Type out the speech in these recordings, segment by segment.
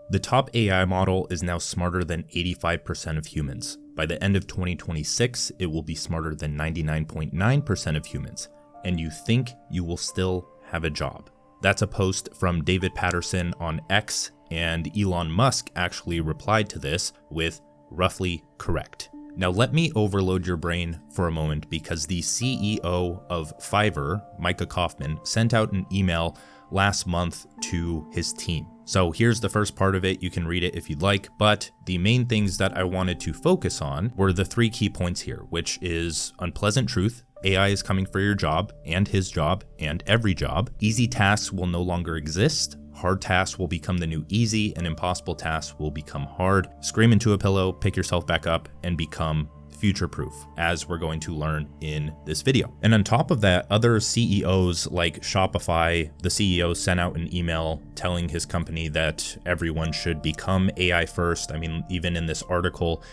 The top AI model is now smarter than 85% of humans. By the end of 2026, it will be smarter than 99.9% of humans. And you think you will still have a job. That's a post from David Patterson on X, and Elon Musk actually replied to this with roughly correct. Now let me overload your brain for a moment, because the CEO of Fiverr, Micah Kaufman, sent out an email last month to his team. So here's the first part of it. You can read it if you'd like, but the main things that I wanted to focus on were the 3 key points here, which is unpleasant truth. AI is coming for your job and his job and every job. Easy tasks will no longer exist. Hard tasks will become the new easy, and impossible tasks will become hard. Scream into a pillow, pick yourself back up, and become future-proof, as we're going to learn in this video. And on top of that, other CEOs like Shopify, the CEO sent out an email telling his company that everyone should become AI first. I mean, even in this article,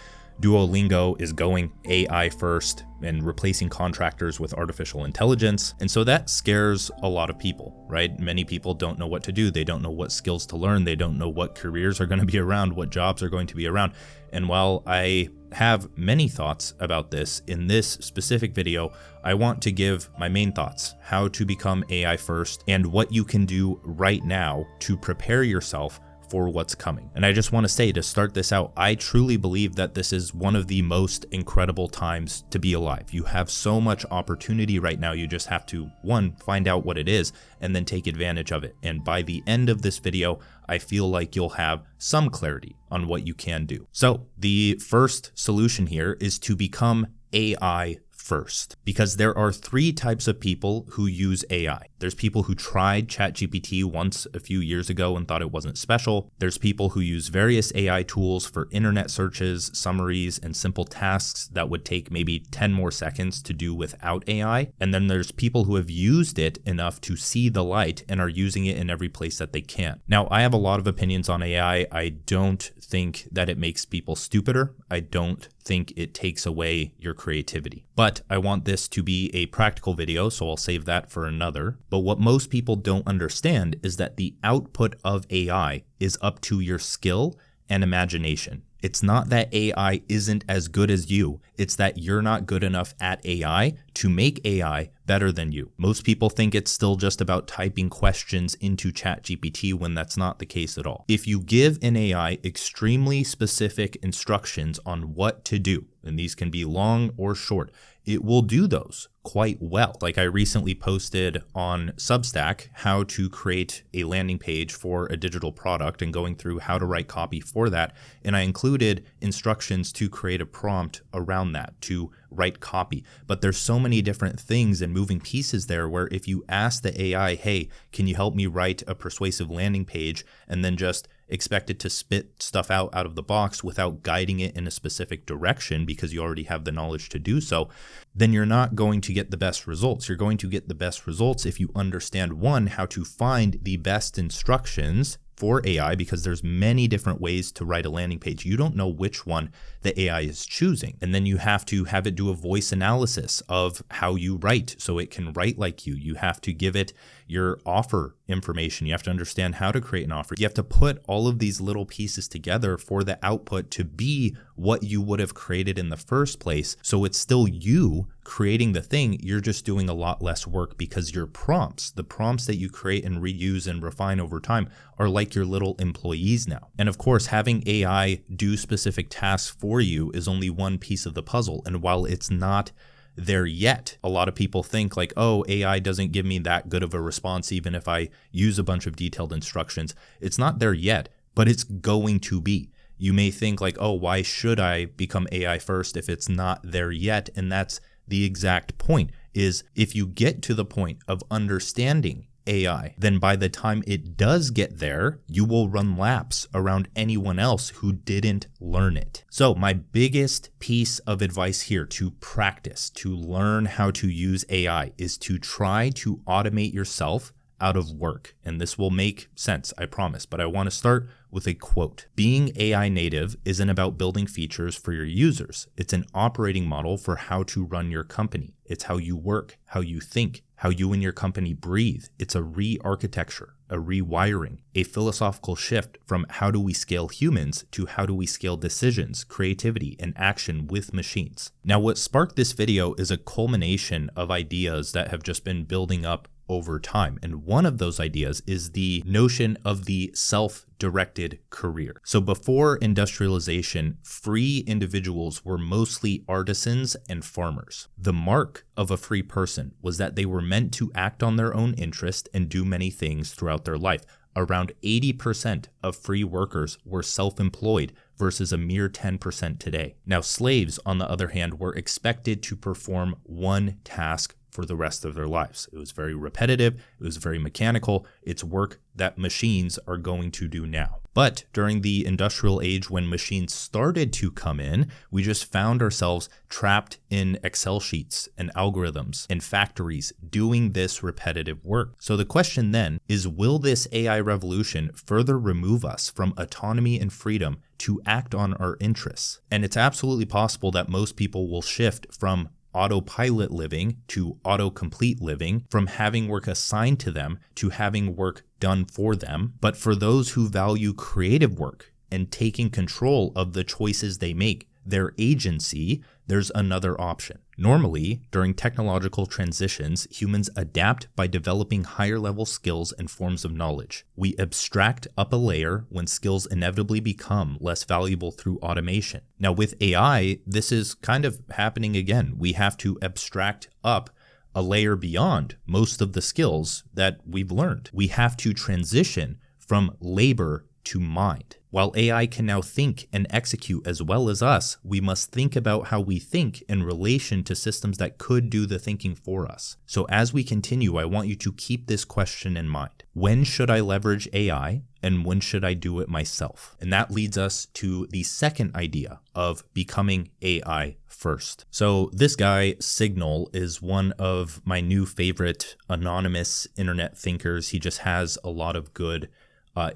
Duolingo is going AI first and replacing contractors with artificial intelligence. And so that scares a lot of people, right? Many people don't know what to do. They don't know what skills to learn. They don't know what careers are going to be around, what jobs are going to be around. And while I have many thoughts about this, in this specific video, I want to give my main thoughts, how to become AI first and what you can do right now to prepare yourself for what's coming. And I just want to say, to start this out, I truly believe that this is one of the most incredible times to be alive. You have so much opportunity right now. You just have to, 1, find out what it is and then take advantage of it. And by the end of this video, I feel like you'll have some clarity on what you can do. So the first solution here is to become AI first, because there are 3 types of people who use AI. There's people who tried ChatGPT once a few years ago and thought it wasn't special. There's people who use various AI tools for internet searches, summaries, and simple tasks that would take maybe 10 more seconds to do without AI. And then there's people who have used it enough to see the light and are using it in every place that they can. Now, I have a lot of opinions on AI. I don't think that it makes people stupider. I don't think it takes away your creativity. But I want this to be a practical video, so I'll save that for another. But what most people don't understand is that the output of AI is up to your skill and imagination. It's not that AI isn't as good as you. It's that you're not good enough at AI to make AI better than you. Most people think it's still just about typing questions into ChatGPT, when that's not the case at all. If you give an AI extremely specific instructions on what to do, and these can be long or short, it will do those quite well. Like I recently posted on Substack how to create a landing page for a digital product and going through how to write copy for that. And I included instructions to create a prompt around that to write copy. But there's so many different things and moving pieces there where if you ask the AI, hey, can you help me write a persuasive landing page, and then just expect it to spit stuff out of the box without guiding it in a specific direction because you already have the knowledge to do so, then you're not going to get the best results. You're going to get the best results if you understand, 1, how to find the best instructions for AI, because there's many different ways to write a landing page. You don't know which one the AI is choosing. And then you have to have it do a voice analysis of how you write so it can write like you. You have to give it your offer information. You have to understand how to create an offer. You have to put all of these little pieces together for the output to be what you would have created in the first place. So it's still you creating the thing. You're just doing a lot less work because your prompts, the prompts that you create and reuse and refine over time, are like your little employees now. And of course, having AI do specific tasks for you is only one piece of the puzzle. And while it's not there yet, a lot of people think like, oh, AI doesn't give me that good of a response even if I use a bunch of detailed instructions. It's not there yet, but it's going to be. You may think like, oh, why should I become AI first if it's not there yet? And that's the exact point, is if you get to the point of understanding AI, then by the time it does get there, you will run laps around anyone else who didn't learn it. So my biggest piece of advice here to practice, to learn how to use AI, is to try to automate yourself out of work. And this will make sense, I promise, but I want to start with a quote. Being AI native isn't about building features for your users. It's an operating model for how to run your company. It's how you work, how you think, how you and your company breathe. It's a re-architecture, a rewiring, a philosophical shift from how do we scale humans to how do we scale decisions, creativity, and action with machines. Now, what sparked this video is a culmination of ideas that have just been building up over time. And one of those ideas is the notion of the self-directed career. So before industrialization, free individuals were mostly artisans and farmers. The mark of a free person was that they were meant to act on their own interest and do many things throughout their life. Around 80% of free workers were self-employed versus a mere 10% today. Now, slaves, on the other hand, were expected to perform one task for the rest of their lives. It was very repetitive, it was very mechanical, it's work that machines are going to do now. But during the industrial age, when machines started to come in, we just found ourselves trapped in Excel sheets and algorithms and factories doing this repetitive work. So the question then is, will this AI revolution further remove us from autonomy and freedom to act on our interests? And it's absolutely possible that most people will shift from autopilot living to autocomplete living, from having work assigned to them to having work done for them. But for those who value creative work and taking control of the choices they make, their agency, there's another option. Normally, during technological transitions, humans adapt by developing higher level skills and forms of knowledge. We abstract up a layer when skills inevitably become less valuable through automation. Now with AI, this is kind of happening again. We have to abstract up a layer beyond most of the skills that we've learned. We have to transition from labor to mind. While AI can now think and execute as well as us, we must think about how we think in relation to systems that could do the thinking for us. So as we continue, I want you to keep this question in mind. When should I leverage AI and when should I do it myself? And that leads us to the second idea of becoming AI first. So this guy, Signal, is one of my new favorite anonymous internet thinkers. He just has a lot of good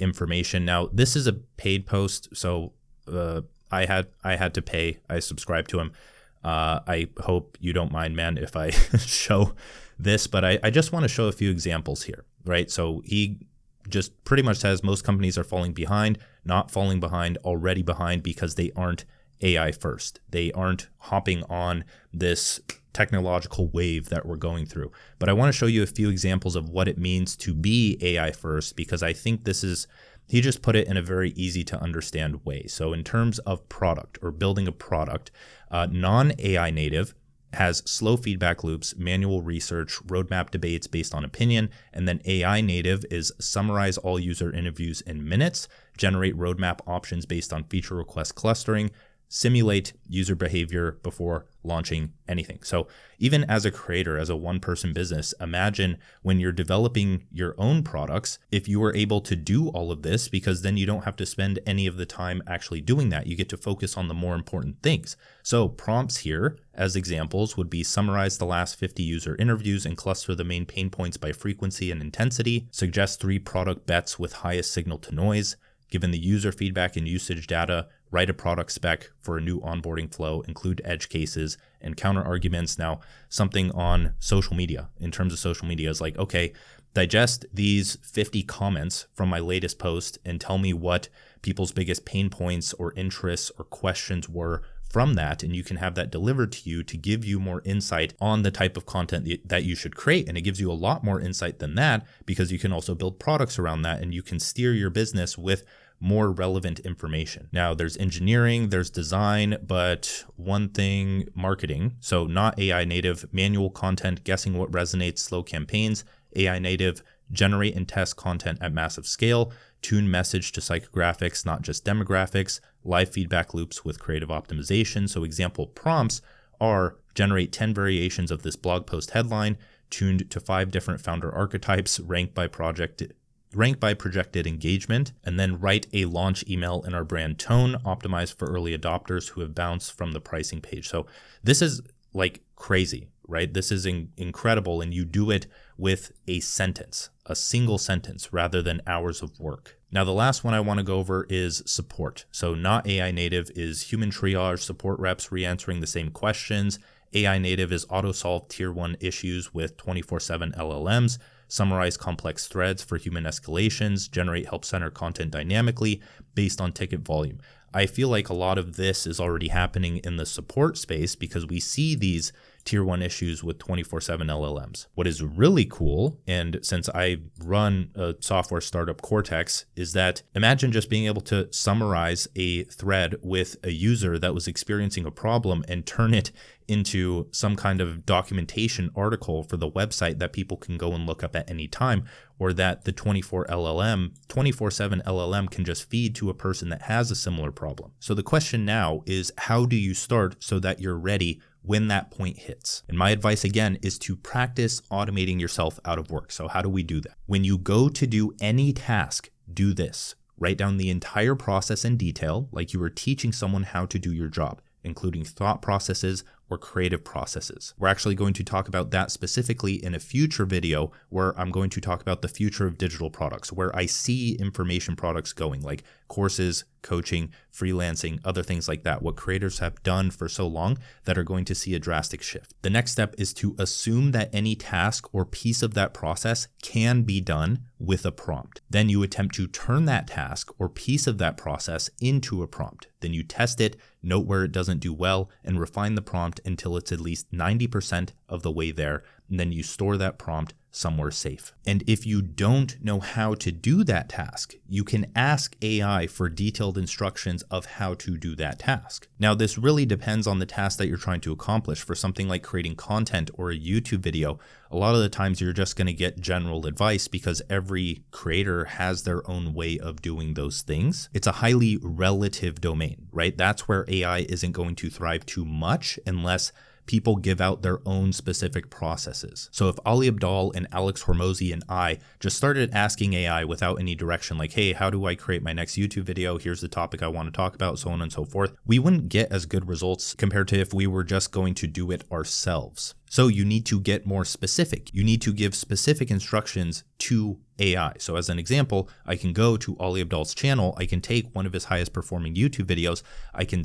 information. Now, this is a paid post, so I had to pay. I subscribed to him. I hope you don't mind, man, if I show this, but I just want to show a few examples here, right? So he just pretty much says most companies are falling behind, not falling behind, already behind because they aren't AI first. They aren't hopping on this technological wave that we're going through. But I want to show you a few examples of what it means to be AI first, because I think this is, he just put it in a very easy to understand way. So in terms of product or building a product, non-AI native has slow feedback loops, manual research, roadmap debates based on opinion, and then AI native is summarize all user interviews in minutes, generate roadmap options based on feature request clustering, simulate user behavior before launching anything. So even as a creator, as a one-person business, imagine when you're developing your own products, if you were able to do all of this, because then you don't have to spend any of the time actually doing that. You get to focus on the more important things. So prompts here as examples would be summarize the last 50 user interviews and cluster the main pain points by frequency and intensity, suggest 3 product bets with highest signal to noise, given the user feedback and usage data, write a product spec for a new onboarding flow, include edge cases and counter arguments. Now, something on social media, in terms of social media, is like, okay, digest these 50 comments from my latest post and tell me what people's biggest pain points or interests or questions were from that, and you can have that delivered to you to give you more insight on the type of content that you should create. And it gives you a lot more insight than that, because you can also build products around that and you can steer your business with more relevant information. Now there's engineering, there's design, but one thing, marketing. So not AI native, manual content, guessing what resonates, slow campaigns. AI native, generate and test content at massive scale, tune message to psychographics, not just demographics, live feedback loops with creative optimization. So example prompts are generate 10 variations of this blog post headline, tuned to 5 different founder archetypes, ranked by projected engagement, and then write a launch email in our brand tone, optimized for early adopters who have bounced from the pricing page. So this is like crazy, right? This is incredible, and you do it with a sentence, a single sentence, rather than hours of work. Now, the last one I want to go over is support. So not AI native is human triage, support reps re-answering the same questions, AI native is auto-solve tier 1 issues with 24/7 LLMs, summarize complex threads for human escalations, generate help center content dynamically based on ticket volume. I feel like a lot of this is already happening in the support space because we see these tier 1 issues with 24/7 LLMs. What is really cool, and since I run a software startup, Cortex, is that imagine just being able to summarize a thread with a user that was experiencing a problem and turn it into some kind of documentation article for the website that people can go and look up at any time, or that the 24/7 LLM can just feed to a person that has a similar problem. So the question now is, how do you start so that you're ready when that point hits? And my advice again is to practice automating yourself out of work. So how do we do that? When you go to do any task, do this. Write down the entire process in detail, like you were teaching someone how to do your job, including thought processes or creative processes. We're actually going to talk about that specifically in a future video where I'm going to talk about the future of digital products, where I see information products going, like courses, coaching, freelancing, other things like that, what creators have done for so long that are going to see a drastic shift. The next step is to assume that any task or piece of that process can be done with a prompt. Then you attempt to turn that task or piece of that process into a prompt. Then you test it, note where it doesn't do well, and refine the prompt until it's at least 90% of the way there. And then you store that prompt somewhere safe. And if you don't know how to do that task, you can ask AI for detailed instructions of how to do that task. Now, this really depends on the task that you're trying to accomplish. For something like creating content or a YouTube video, a lot of the times you're just going to get general advice because every creator has their own way of doing those things. It's a highly relative domain, right? That's where AI isn't going to thrive too much unless people give out their own specific processes. So if Ali Abdaal and Alex Hormozi and I just started asking AI without any direction, like, hey, how do I create my next YouTube video? Here's the topic I want to talk about, so on and so forth, we wouldn't get as good results compared to if we were just going to do it ourselves. So you need to get more specific. You need to give specific instructions to AI. So as an example, I can go to Ali Abdaal's channel. I can take one of his highest performing YouTube videos. I can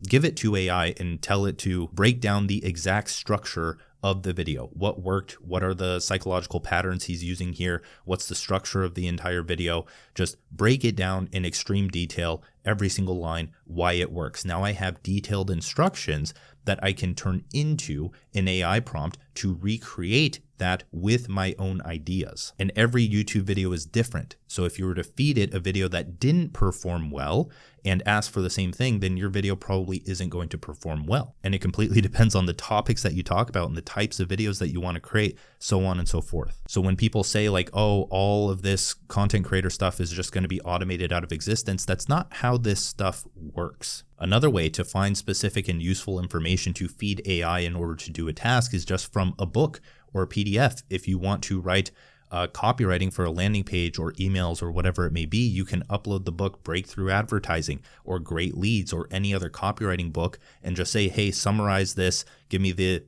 give it to AI and tell it to break down the exact structure of the video. What worked? What are the psychological patterns he's using here? What's the structure of the entire video? Just break it down in extreme detail, every single line, why it works. Now I have detailed instructions that I can turn into an AI prompt to recreate that with my own ideas. And every YouTube video is different. So if you were to feed it a video that didn't perform well and ask for the same thing, then your video probably isn't going to perform well. And it completely depends on the topics that you talk about and the types of videos that you want to create, so on and so forth. So when people say like, oh, all of this content creator stuff is just going to be automated out of existence, that's not how this stuff works. Another way to find specific and useful information to feed AI in order to do a task is just from a book or a PDF. If you want to write copywriting for a landing page or emails or whatever it may be, you can upload the book Breakthrough Advertising or Great Leads or any other copywriting book and just say, hey, summarize this, give me the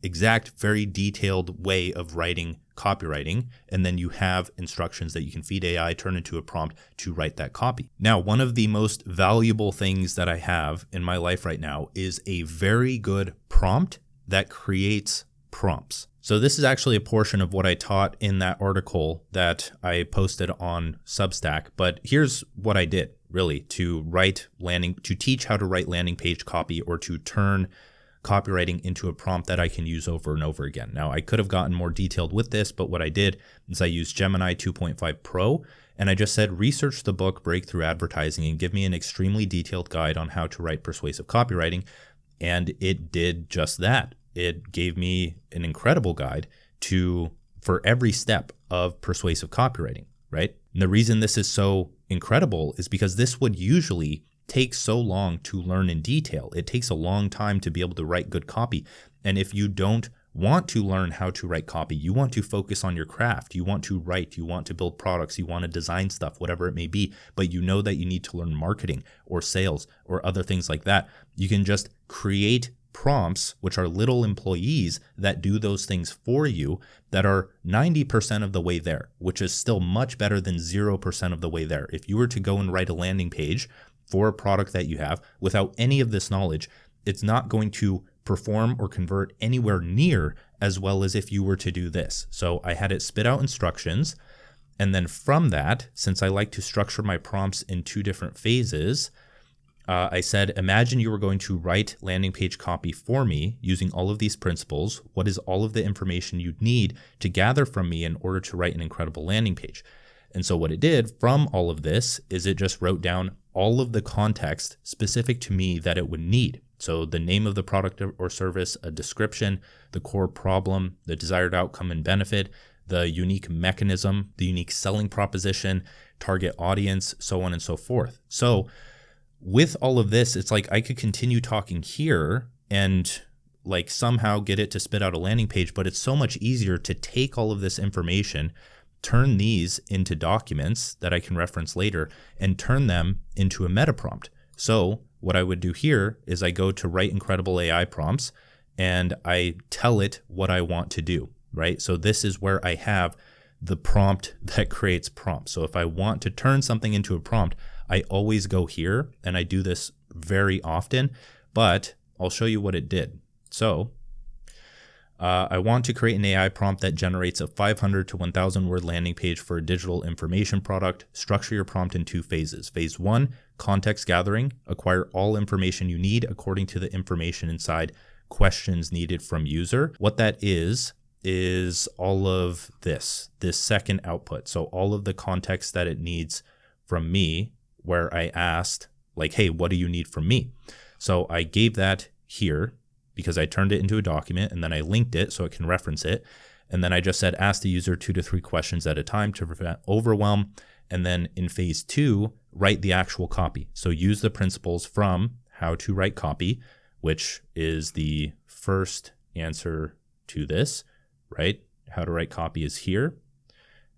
exact, very detailed way of writing copywriting, and then you have instructions that you can feed AI, turn into a prompt to write that copy. Now, one of the most valuable things that I have in my life right now is a very good prompt that creates prompts. So this is actually a portion of what I taught in that article that I posted on Substack, but here's what I did really to teach how to write landing page copy or to turn copywriting into a prompt that I can use over and over again. Now, I could have gotten more detailed with this, but what I did is I used Gemini 2.5 Pro, and I just said, research the book Breakthrough Advertising and give me an extremely detailed guide on how to write persuasive copywriting. And it did just that. It gave me an incredible guide for every step of persuasive copywriting, right? And the reason this is so incredible is because this would usually take so long to learn in detail. It takes a long time to be able to write good copy. And if you don't want to learn how to write copy, you want to focus on your craft, you want to write, you want to build products, you want to design stuff, whatever it may be, but you know that you need to learn marketing or sales or other things like that, you can just create prompts, which are little employees that do those things for you that are 90% of the way there, which is still much better than 0% of the way there. If you were to go and write a landing page for a product that you have without any of this knowledge, it's not going to perform or convert anywhere near as well as if you were to do this. So I had it spit out instructions. And then from that, since I like to structure my prompts in 2 different phases, I said, imagine you were going to write landing page copy for me using all of these principles. What is all of the information you'd need to gather from me in order to write an incredible landing page? And so what it did from all of this is it just wrote down all of the context specific to me that it would need. So the name of the product or service, a description, the core problem, the desired outcome and benefit, the unique mechanism, the unique selling proposition, target audience, so on and so forth. So with all of this, it's like I could continue talking here and like somehow get it to spit out a landing page, but it's so much easier to take all of this information, turn these into documents that I can reference later, and turn them into a meta prompt. So what I would do here is I go to write incredible AI prompts and I tell it what I want to do, right? So this is where I have the prompt that creates prompts. So if I want to turn something into a prompt, I always go here, and I do this very often, but I'll show you what it did. So I want to create an AI prompt that generates a 500 to 1,000 word landing page for a digital information product. Structure your prompt in 2 phases. Phase 1, context gathering. Acquire all information you need according to the information inside questions needed from user. What that is all of this second output. So all of the context that it needs from me, where I asked like, hey, what do you need from me? So I gave that here because I turned it into a document and then I linked it so it can reference it. And then I just said, ask the user 2 to 3 questions at a time to prevent overwhelm. And then in phase 2, write the actual copy. So use the principles from how to write copy, which is the first answer to this, right? How to write copy is here.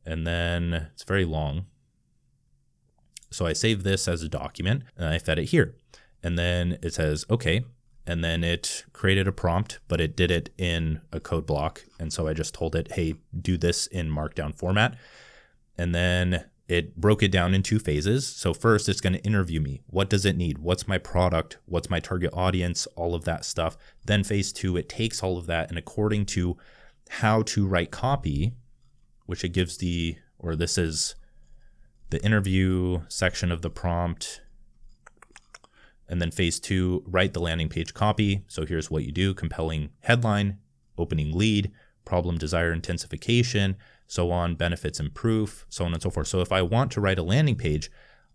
And then it's very long. So I save this as a document and I fed it here. And then it says, okay. And then it created a prompt, but it did it in a code block. And so I just told it, hey, do this in markdown format. And then it broke it down in 2 phases. So first it's going to interview me. What does it need? What's my product? What's my target audience? All of that stuff. Then phase 2, it takes all of that and according to how to write copy, which it gives this is the interview section of the prompt. And then phase 2, write the landing page copy. So here's what you do: compelling headline, opening lead, problem desire intensification, so on, benefits and proof, so on and so forth. So if I want to write a landing page,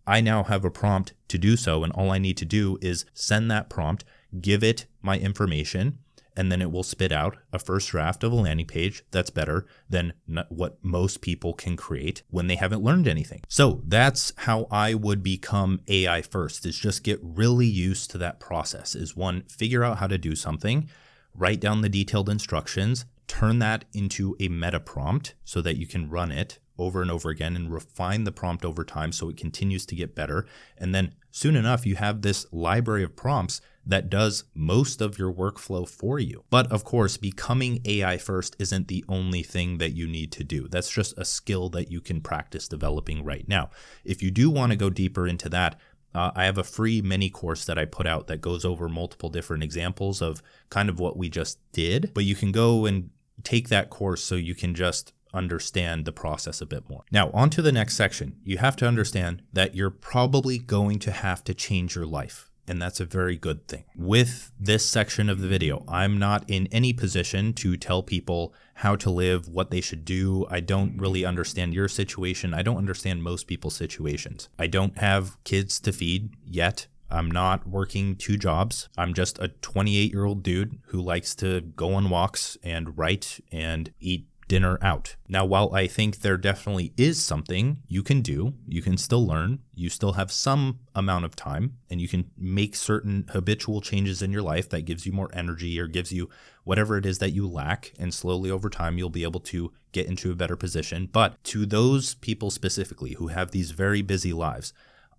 I now have a prompt to do so. And all I need to do is send that prompt, give it my information, and then it will spit out a first draft of a landing page that's better than what most people can create when they haven't learned anything. So that's how I would become AI first, is just get really used to that process. Is 1, figure out how to do something, write down the detailed instructions, turn that into a meta prompt so that you can run it over and over again and refine the prompt over time so it continues to get better. And then soon enough, you have this library of prompts that does most of your workflow for you. But of course, becoming AI first isn't the only thing that you need to do. That's just a skill that you can practice developing right now. If you do want to go deeper into that, I have a free mini course that I put out that goes over multiple different examples of kind of what we just did. But you can go and take that course so you can just understand the process a bit more. Now, on to the next section. You have to understand that you're probably going to have to change your life. And that's a very good thing. With this section of the video, I'm not in any position to tell people how to live, what they should do. I don't really understand your situation. I don't understand most people's situations. I don't have kids to feed yet. I'm not working 2 jobs. I'm just a 28-year-old dude who likes to go on walks and write and eat dinner out. Now, while I think there definitely is something you can do, you can still learn, you still have some amount of time, and you can make certain habitual changes in your life that gives you more energy or gives you whatever it is that you lack, and slowly over time you'll be able to get into a better position. But to those people specifically who have these very busy lives,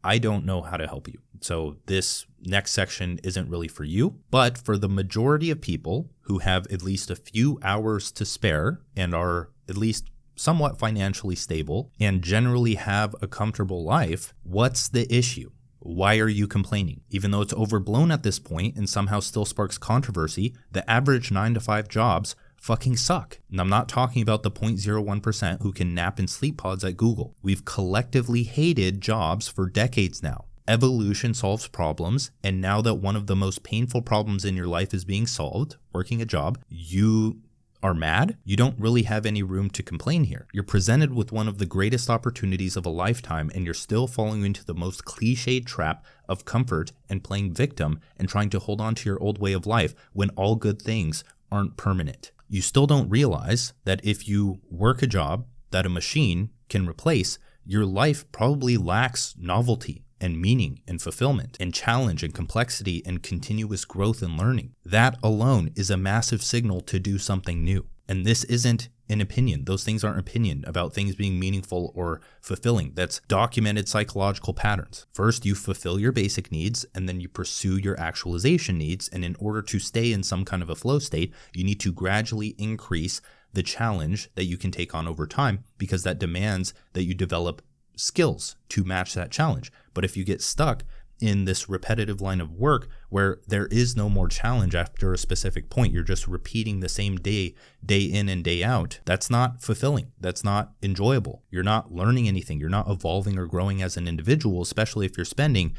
I don't know how to help you. So this next section isn't really for you, but for the majority of people who have at least a few hours to spare and are at least somewhat financially stable and generally have a comfortable life, what's the issue? why are you complaining? Even though it's overblown at this point and somehow still sparks controversy, the average 9-to-5 jobs fucking suck. And I'm not talking about the 0.01% who can nap in sleep pods at Google. We've collectively hated jobs for decades now. Evolution solves problems, and now that one of the most painful problems in your life is being solved, working a job, you are mad? You don't really have any room to complain here. You're presented with one of the greatest opportunities of a lifetime, and you're still falling into the most cliched trap of comfort and playing victim and trying to hold on to your old way of life when all good things aren't permanent. You still don't realize that if you work a job that a machine can replace, your life probably lacks novelty and meaning and fulfillment and challenge and complexity and continuous growth and learning. That alone is a massive signal to do something new. And this isn't an opinion. Those things aren't opinion about things being meaningful or fulfilling. That's documented psychological patterns. First, you fulfill your basic needs, and then you pursue your actualization needs. And in order to stay in some kind of a flow state, you need to gradually increase the challenge that you can take on over time, because that demands that you develop skills to match that challenge. But if you get stuck in this repetitive line of work where there is no more challenge after a specific point, you're just repeating the same day in and day out, that's not fulfilling. That's not enjoyable. You're not learning anything. You're not evolving or growing as an individual, especially if you're spending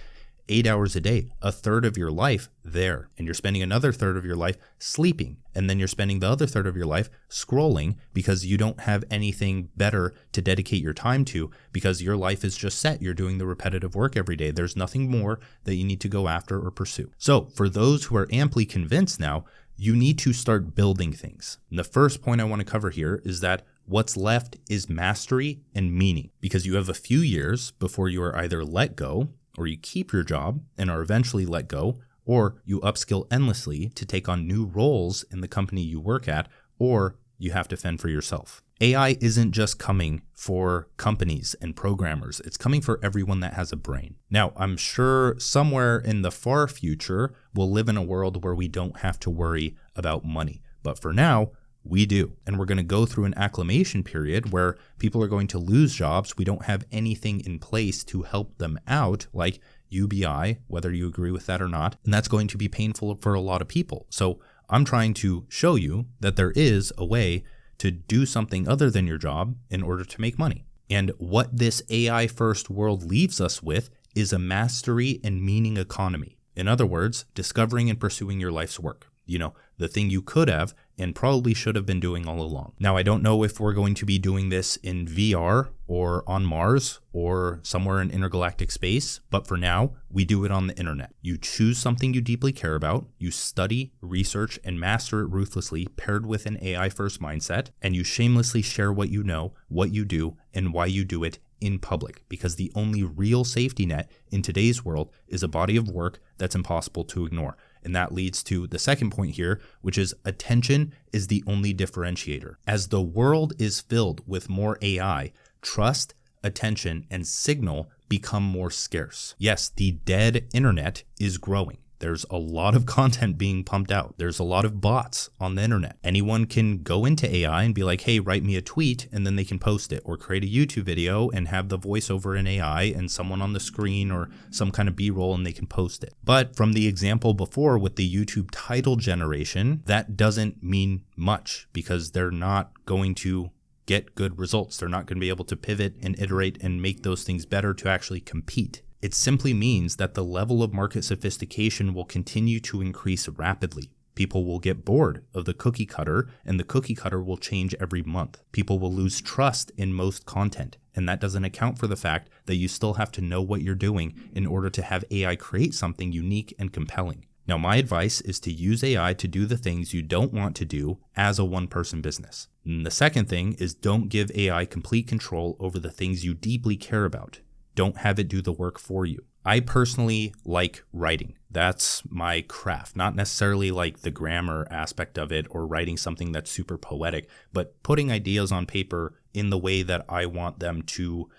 8 hours a day, a third of your life there, and you're spending another third of your life sleeping, and then you're spending the other third of your life scrolling because you don't have anything better to dedicate your time to, because your life is just set. You're doing the repetitive work every day. There's nothing more that you need to go after or pursue. So for those who are amply convinced now, you need to start building things. And the first point I want to cover here is that what's left is mastery and meaning, because you have a few years before you are either let go, or you keep your job and are eventually let go, or you upskill endlessly to take on new roles in the company you work at, or you have to fend for yourself. AI isn't just coming for companies and programmers. It's coming for everyone that has a brain. Now, I'm sure somewhere in the far future, we'll live in a world where we don't have to worry about money. But for now, we do. And we're going to go through an acclimation period where people are going to lose jobs. We don't have anything in place to help them out, like UBI, whether you agree with that or not. And that's going to be painful for a lot of people. So I'm trying to show you that there is a way to do something other than your job in order to make money. And what this AI first world leaves us with is a mastery and meaning economy. In other words, discovering and pursuing your life's work. You know, the thing you could have and probably should have been doing all along. Now, I don't know if we're going to be doing this in VR or on Mars or somewhere in intergalactic space, but for now, we do it on the internet. You choose something you deeply care about, you study, research, and master it ruthlessly, paired with an AI-first mindset, and you shamelessly share what you know, what you do, and why you do it in public, because the only real safety net in today's world is a body of work that's impossible to ignore. And that leads to the second point here, which is attention is the only differentiator. As the world is filled with more AI, trust, attention, and signal become more scarce. Yes, the dead internet is growing. There's a lot of content being pumped out. There's a lot of bots on the internet. Anyone can go into AI and be like, hey, write me a tweet, and then they can post it, or create a YouTube video and have the voiceover in AI and someone on the screen or some kind of B-roll, and they can post it. But from the example before with the YouTube title generation, that doesn't mean much because they're not going to get good results. They're not going to be able to pivot and iterate and make those things better to actually compete. It simply means that the level of market sophistication will continue to increase rapidly. People will get bored of the cookie cutter, and the cookie cutter will change every month. People will lose trust in most content, and that doesn't account for the fact that you still have to know what you're doing in order to have AI create something unique and compelling. Now, my advice is to use AI to do the things you don't want to do as a one-person business. And the second thing is don't give AI complete control over the things you deeply care about. Don't have it do the work for you. I personally like writing. That's my craft, not necessarily like the grammar aspect of it or writing something that's super poetic, but putting ideas on paper in the way that I want them to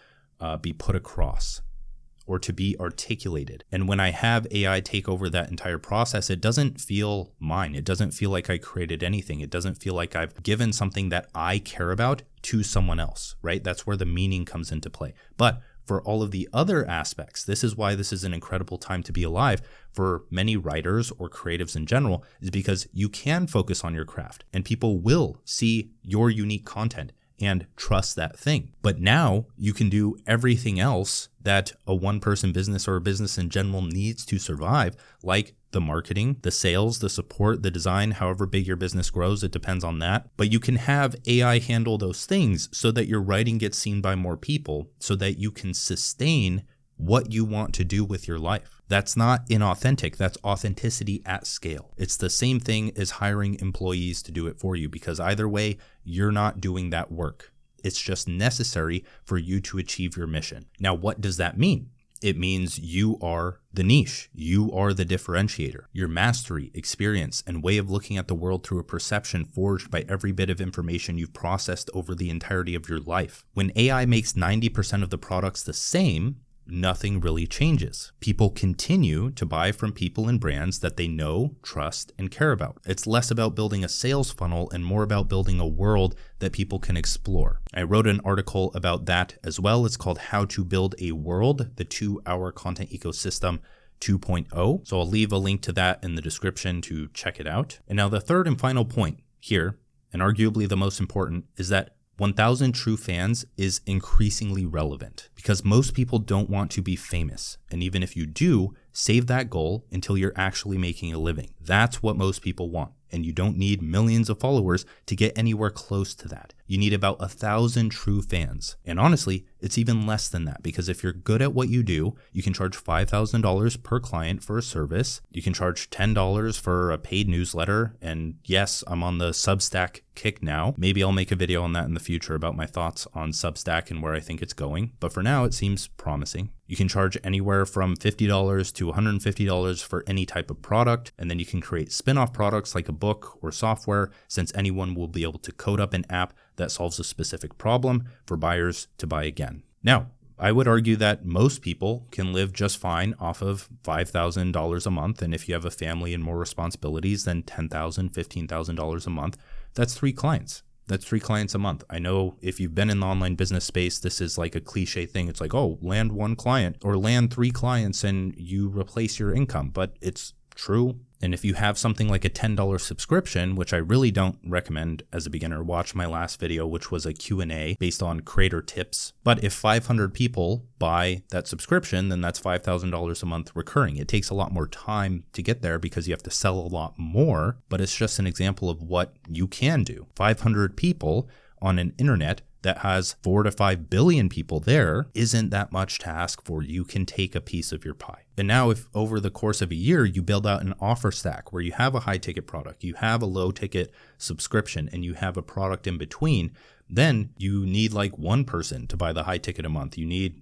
be put across or to be articulated. And when I have AI take over that entire process, it doesn't feel mine. It doesn't feel like I created anything. It doesn't feel like I've given something that I care about to someone else, right? That's where the meaning comes into play. But for all of the other aspects. This is why this is an incredible time to be alive for many writers or creatives in general, is because you can focus on your craft and people will see your unique content and trust that thing. But now you can do everything else that a one-person business or a business in general needs to survive, like the marketing, the sales, the support, the design, however big your business grows, it depends on that. But you can have AI handle those things so that your writing gets seen by more people, so that you can sustain what you want to do with your life. That's not inauthentic, that's authenticity at scale. It's the same thing as hiring employees to do it for you, because either way, you're not doing that work. It's just necessary for you to achieve your mission. Now, what does that mean? It means you are the niche. You are the differentiator. Your mastery, experience, and way of looking at the world through a perception forged by every bit of information you've processed over the entirety of your life. When AI makes 90% of the products the same, nothing really changes. People continue to buy from people and brands that they know, trust, and care about. It's less about building a sales funnel and more about building a world that people can explore. I wrote an article about that as well. It's called How to Build a World, the 2-Hour Content Ecosystem 2.0. So I'll leave a link to that in the description to check it out. And now the third and final point here, and arguably the most important, is that 1,000 true fans is increasingly relevant because most people don't want to be famous. And even if you do, save that goal until you're actually making a living. That's what most people want. And you don't need millions of followers to get anywhere close to that. You need about 1,000 true fans. And honestly, it's even less than that, because if you're good at what you do, you can charge $5,000 per client for a service. You can charge $10 for a paid newsletter. And yes, I'm on the Substack kick now. Maybe I'll make a video on that in the future about my thoughts on Substack and where I think it's going. But for now, it seems promising. You can charge anywhere from $50 to $150 for any type of product, and then you can create spin-off products like a book or software, since anyone will be able to code up an app that solves a specific problem for buyers to buy again. Now, I would argue that most people can live just fine off of $5,000 a month, and if you have a family and more responsibilities, then $10,000, $15,000 a month, that's 3 clients. That's 3 clients a month. I know if you've been in the online business space, this is like a cliche thing. It's like, oh, land 1 client or land 3 clients and you replace your income, but it's true. And if you have something like a $10 subscription, which I really don't recommend as a beginner, watch my last video, which was a Q&A based on creator tips. But if 500 people buy that subscription, then that's $5,000 a month recurring. It takes a lot more time to get there because you have to sell a lot more, but it's just an example of what you can do. 500 people on an internet that has 4 to 5 billion people there isn't that much to ask for. You can take a piece of your pie. And now if over the course of a year, you build out an offer stack where you have a high ticket product, you have a low ticket subscription, and you have a product in between, then you need like 1 person to buy the high ticket a month. You need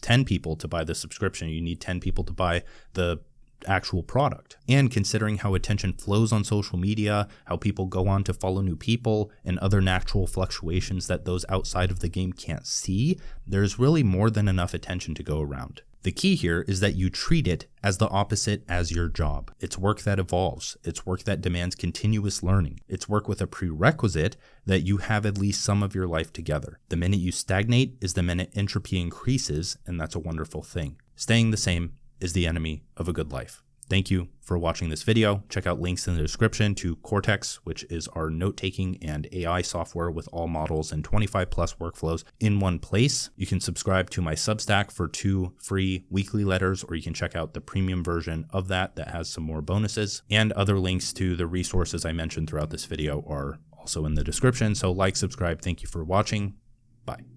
10 people to buy the subscription. You need 10 people to buy the actual product. And considering how attention flows on social media, how people go on to follow new people, and other natural fluctuations that those outside of the game can't see, there's really more than enough attention to go around. The key here is that you treat it as the opposite as your job. It's work that evolves. It's work that demands continuous learning. It's work with a prerequisite that you have at least some of your life together. The minute you stagnate is the minute entropy increases, and that's a wonderful thing. Staying the same is the enemy of a good life. Thank you for watching this video. Check out links in the description to Cortex, which is our note-taking and AI software with all models and 25 plus workflows in one place. You can subscribe to my Substack for 2 free weekly letters, or you can check out the premium version of that has some more bonuses. And other links to the resources I mentioned throughout this video are also in the description. So like, subscribe. Thank you for watching. Bye.